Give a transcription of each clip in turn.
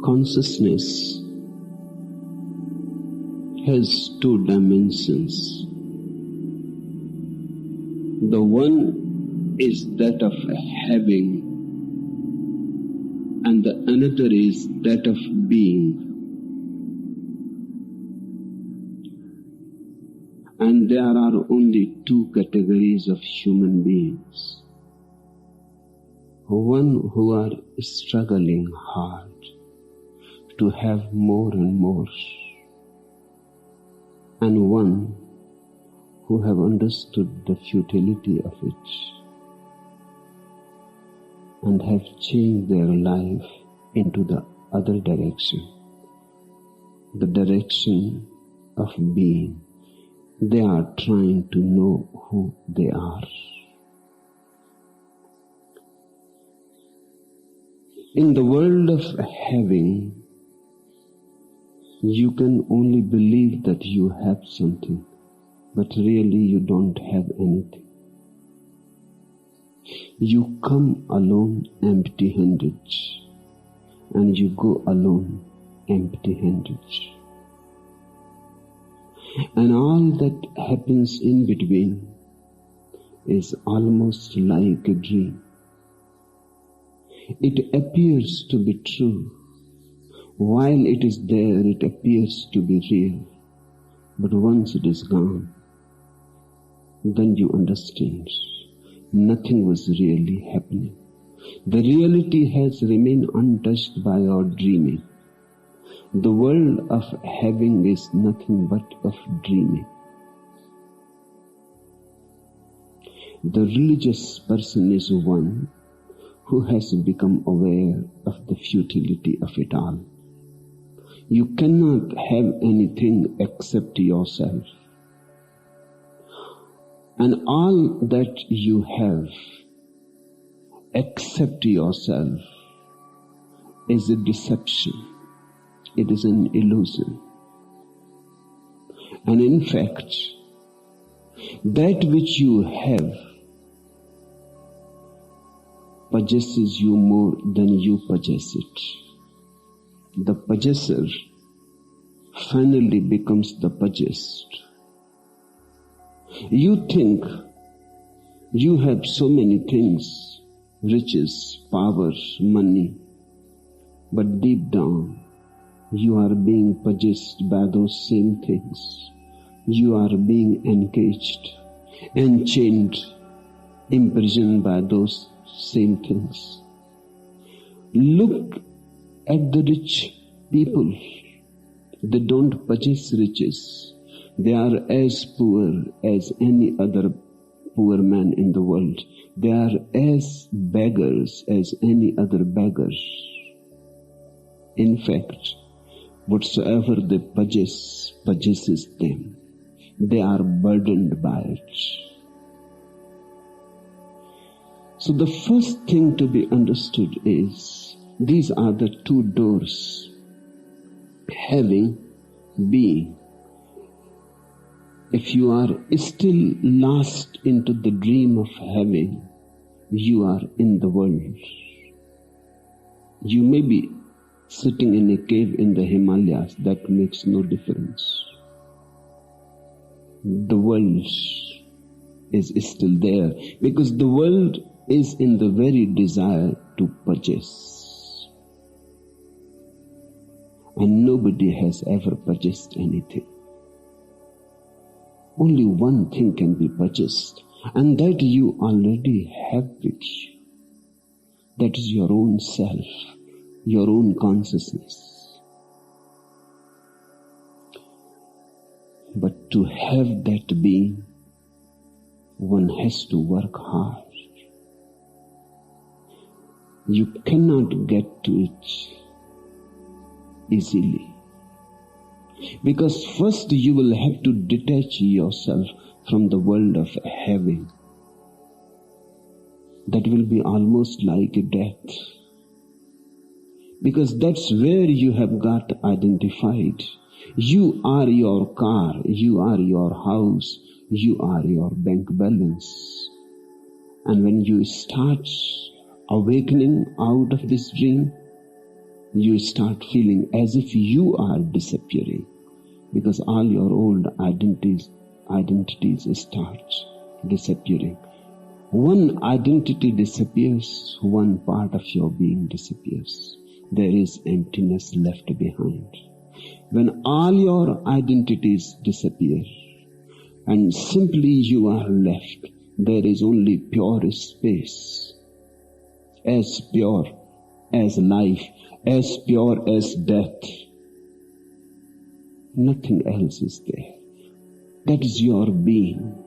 Consciousness has two dimensions. The one is that of having, and the another is that of being. And there are only two categories of human beings. One who are struggling hard to have more and more, and one who have understood the futility of it and have changed their life into the other direction, the direction of being. They are trying to know who they are. In the world of having, you can only believe that you have something, but really you don't have anything. You come alone empty-handed, and you go alone empty-handed. And all that happens in between is almost like a dream. It appears to be true. While it is there, it appears to be real. But once it is gone, then you understand nothing was really happening. The reality has remained untouched by our dreaming. The world of having is nothing but of dreaming. The religious person is one who has become aware of the futility of it all. You cannot have anything except yourself. And all that you have except yourself is a deception. It is an illusion. And in fact, that which you have possesses you more than you possess it. The possessor finally becomes the possessed. You think you have so many things, riches, power, money, but deep down you are being possessed by those same things. You are being engaged, enchained, imprisoned by those same things. Look at the rich people. They don't possess riches. They are as poor as any other poor man in the world. They are as beggars as any other beggars. In fact, whatsoever they possess, possesses them. They are burdened by it. So the first thing to be understood is, these are the two doors: having, being. If you are still lost into the dream of having, you are in the world. You may be sitting in a cave in the Himalayas, that makes no difference. The world is still there, because the world is in the very desire to possess. And nobody has ever possessed anything. Only one thing can be purchased, and that you already have with you. That is your own self, your own consciousness. But to have that being, one has to work hard. You cannot get to it easily. Because first you will have to detach yourself from the world of having. That will be almost like a death. Because that's where you have got identified. You are your car, you are your house, you are your bank balance. And when you start awakening out of this dream, you start feeling as if you are disappearing, because all your old identities start disappearing. One identity disappears, one part of your being disappears. There is emptiness left behind. When all your identities disappear and simply you are left, there is only pure space, as pure as life, as pure as death. Nothing else is there. That is your being.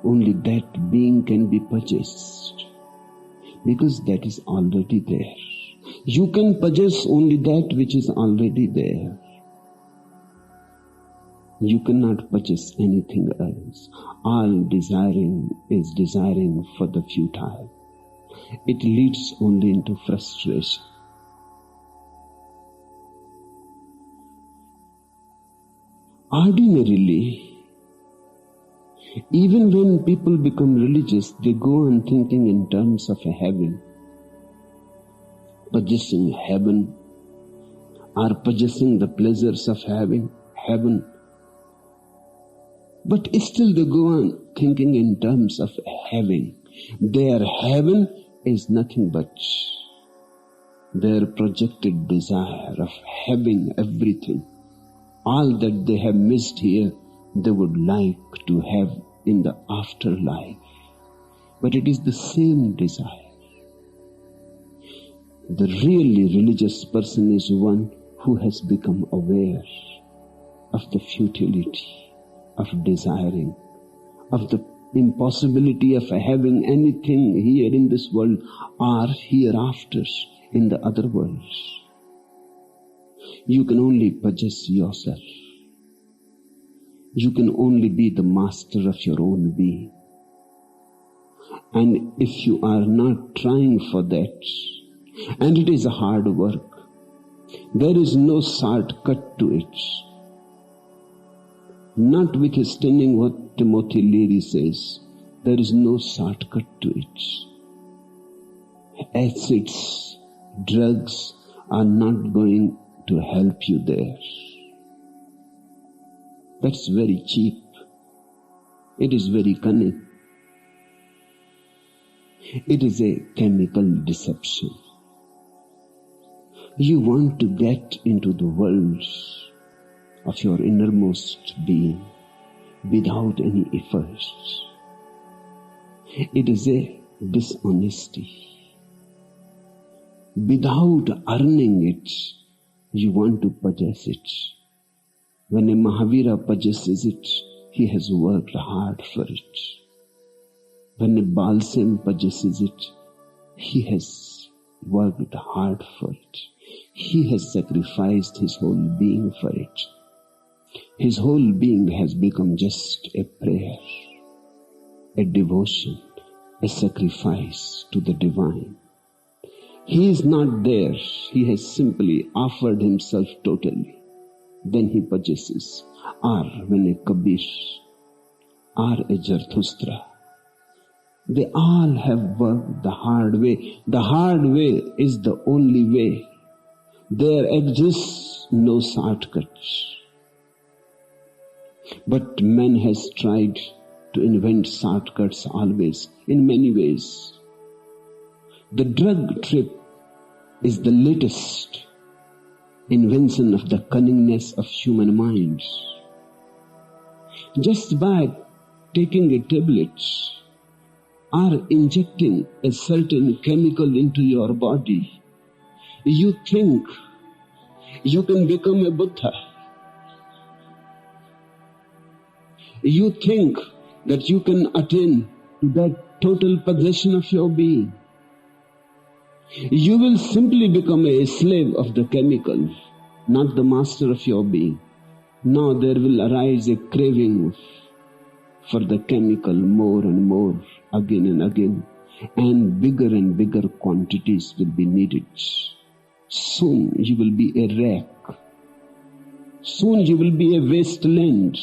Only that being can be purchased, because that is already there. You can purchase only that which is already there. You cannot purchase anything else. All desiring is desiring for the futile. It leads only into frustration. Ordinarily, even when people become religious, they go on thinking in terms of a heaven, possessing heaven, or possessing the pleasures of heaven. But still they go on thinking in terms of heaven. Their heaven is nothing but their projected desire of having everything. All that they have missed here, they would like to have in the afterlife. But it is the same desire. The really religious person is one who has become aware of the futility of desiring, of the impossibility of having anything here in this world or hereafter in the other worlds. You can only possess yourself. You can only be the master of your own being. And if you are not trying for that, and it is a hard work, there is no shortcut to it. Notwithstanding what Timothy Leary says, there is no shortcut to it. Acids, drugs are not going to help you there. That's very cheap. It is very cunning. It is a chemical deception. You want to get into the world of your innermost being without any efforts. It is a dishonesty. Without earning it, you want to possess it. When a Mahavira possesses it, he has worked hard for it. When a Balsam possesses it, he has worked hard for it. He has sacrificed his whole being for it. His whole being has become just a prayer, a devotion, a sacrifice to the divine. He is not there. He has simply offered himself totally. Then he possesses. Or when a Kabir or a Zarathustra, they all have worked the hard way. The hard way is the only way. There exists no shortcuts. But man has tried to invent shortcuts always, in many ways. The drug trip is the latest invention of the cunningness of human minds. Just by taking a tablet or injecting a certain chemical into your body, you think you can become a Buddha. You think that you can attain to that total possession of your being. You will simply become a slave of the chemical, not the master of your being. Now there will arise a craving for the chemical more and more, again and again, and bigger quantities will be needed. Soon you will be a wreck. Soon you will be a wasteland.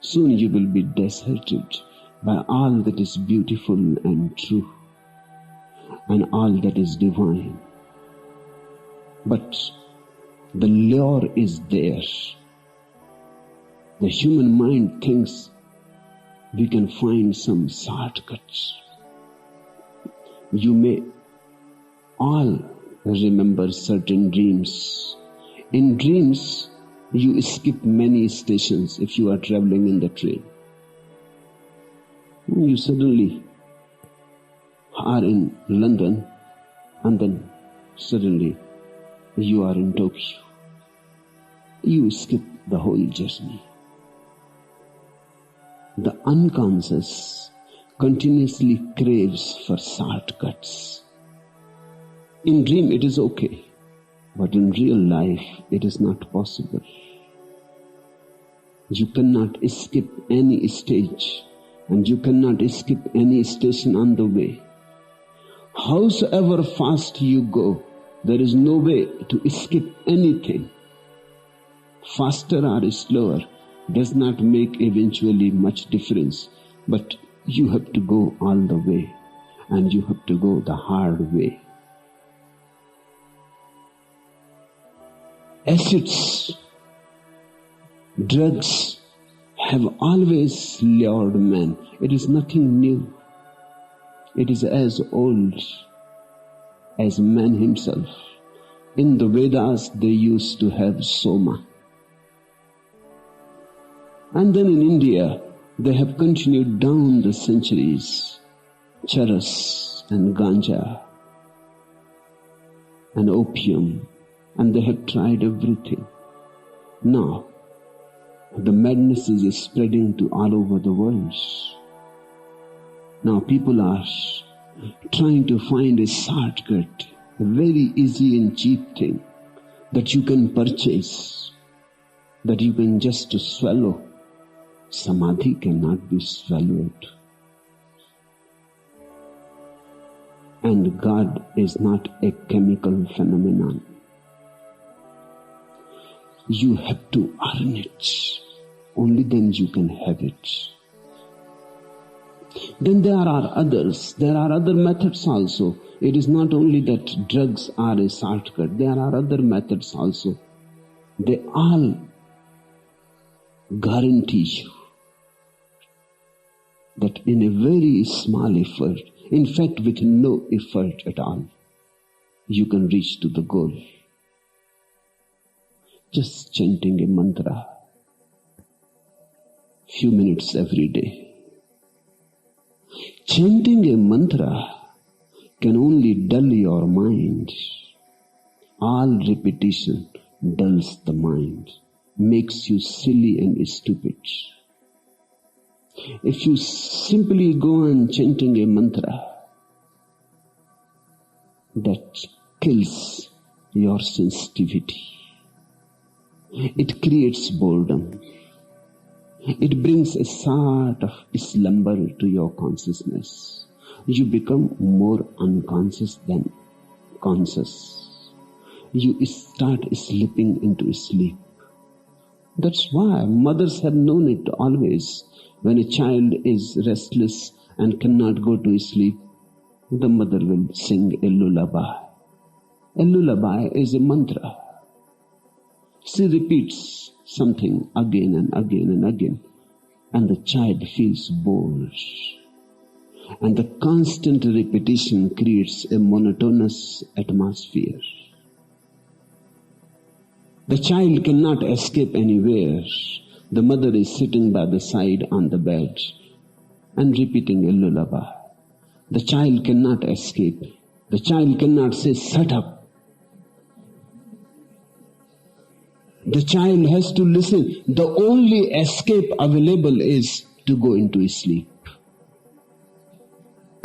Soon you will be deserted by all that is beautiful and true and all that is divine. But the lure is there. The human mind thinks we can find some shortcuts. You may all remember certain dreams. In dreams, you skip many stations if you are traveling in the train. You suddenly are in London and then suddenly you are in Tokyo. You skip the whole journey. The unconscious continuously craves for shortcuts. In dream it is okay, but in real life it is not possible. You cannot skip any stage and you cannot skip any station on the way. Howsoever fast you go, there is no way to skip anything. Faster or slower does not make eventually much difference, but you have to go all the way and you have to go the hard way. Acids, drugs have always lured man. It is nothing new. It is as old as man himself. In the Vedas they used to have soma. And then in India they have continued down the centuries. Charas and ganja and opium, and they have tried everything. Now the madness is spreading to all over the world. Now people are trying to find a shortcut, a very easy and cheap thing that you can purchase, that you can just swallow. Samadhi cannot be swallowed. And God is not a chemical phenomenon. You have to earn it. Only then you can have it. Then there are others. There are other methods also. It is not only that drugs are a shortcut. There are other methods also. They all guarantee you that in a very small effort, in fact with no effort at all, you can reach to the goal. Just chanting a mantra, few minutes every day. Chanting a mantra can only dull your mind. All repetition dulls the mind, makes you silly and stupid. If you simply go on chanting a mantra, that kills your sensitivity. It creates boredom. It brings a sort of slumber to your consciousness. You become more unconscious than conscious. You start slipping into sleep. That's why mothers have known it always. When a child is restless and cannot go to sleep, the mother will sing a lullaby. A lullaby is a mantra. She repeats something again and again and again, and the child feels bored. And the constant repetition creates a monotonous atmosphere. The child cannot escape anywhere. The mother is sitting by the side on the bed and repeating a lullaby. The child cannot escape. The child cannot say, "Shut up." The child has to listen. The only escape available is to go into sleep.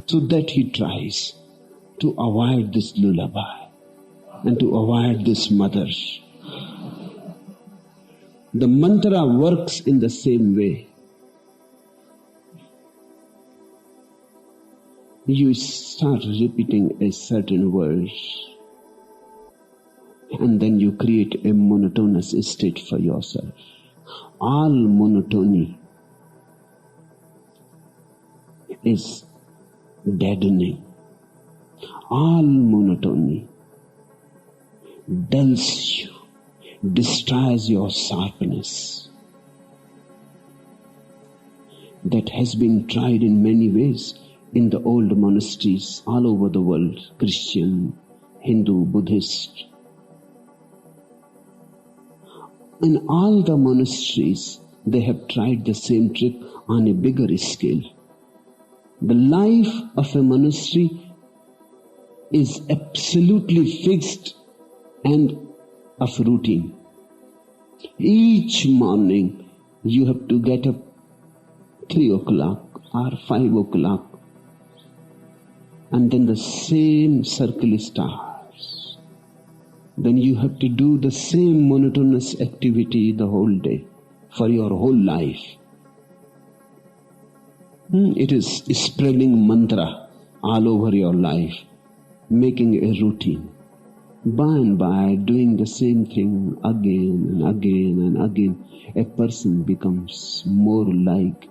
So that he tries to avoid this lullaby and to avoid this mother. The mantra works in the same way. You start repeating a certain word, and then you create a monotonous state for yourself. All monotony is deadening. All monotony dulls you, destroys your sharpness. That has been tried in many ways in the old monasteries all over the world, Christian, Hindu, Buddhist. In all the monasteries, they have tried the same trick on a bigger scale. The life of a monastery is absolutely fixed and of routine. Each morning you have to get up 3 o'clock or 5 o'clock, and then the same circle starts. Then you have to do the same monotonous activity the whole day for your whole life. It is spreading mantra all over your life, making a routine. By and by, doing the same thing again and again and again, a person becomes more like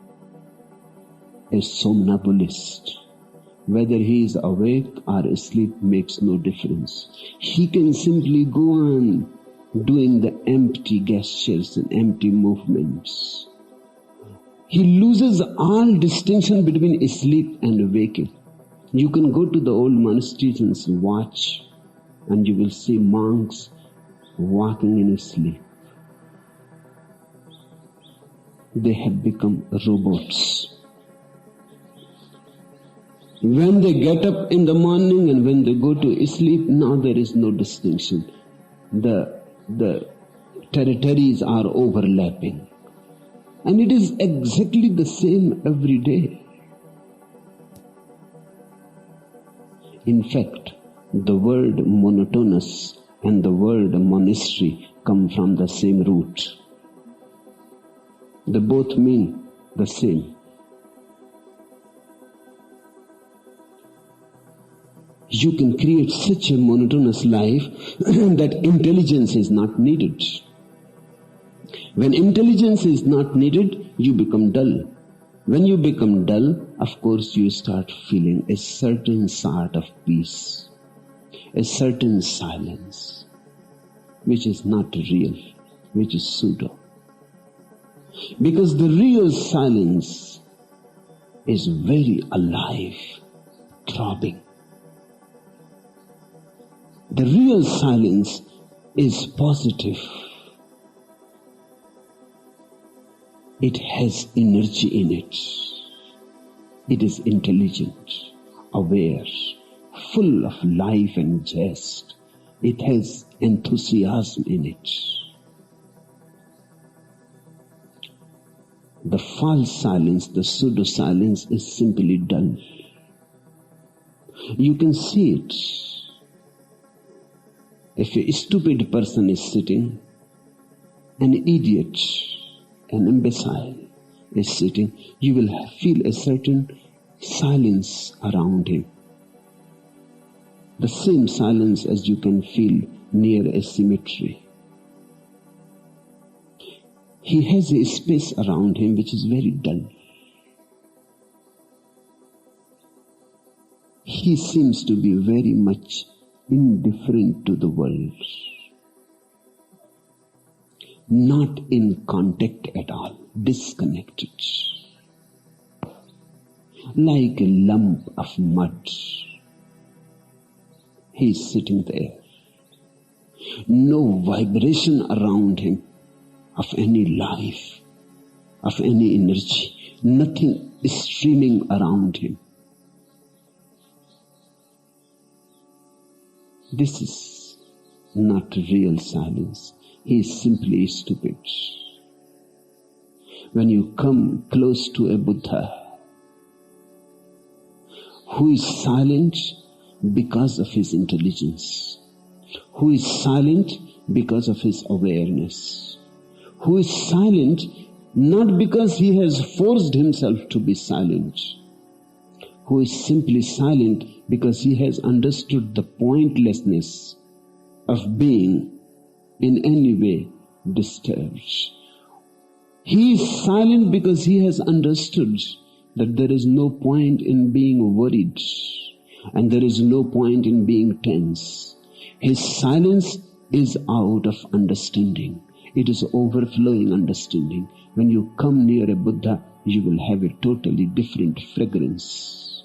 a somnambulist. Whether he is awake or asleep makes no difference. He can simply go on doing the empty gestures and empty movements. He loses all distinction between sleep and waking. You can go to the old monasteries and watch, and you will see monks walking in sleep. They have become robots. When they get up in the morning and when they go to sleep, now there is no distinction. The territories are overlapping. And it is exactly the same every day. In fact, the word monotonous and the word monastery come from the same root. They both mean the same. You can create such a monotonous life that intelligence is not needed. When intelligence is not needed, you become dull. When you become dull, of course you start feeling a certain sort of peace, a certain silence, which is not real, which is pseudo. Because the real silence is very alive, throbbing. The real silence is positive. It has energy in it. It is intelligent, aware, full of life and jest. It has enthusiasm in it. The false silence, the pseudo-silence is simply dull. You can see it. If a stupid person is sitting, an idiot, an imbecile is sitting, you will feel a certain silence around him. The same silence as you can feel near a cemetery. He has a space around him which is very dull. He seems to be very much indifferent to the world. Not in contact at all, disconnected. Like a lump of mud. He is sitting there. No vibration around him of any life, of any energy. Nothing is streaming around him. This is not real silence. He is simply stupid. When you come close to a Buddha who is silent because of his intelligence, who is silent because of his awareness, who is silent not because he has forced himself to be silent, who is simply silent because he has understood the pointlessness of being in any way disturbed. He is silent because he has understood that there is no point in being worried and there is no point in being tense. His silence is out of understanding. It is overflowing understanding. When you come near a Buddha, you will have a totally different fragrance.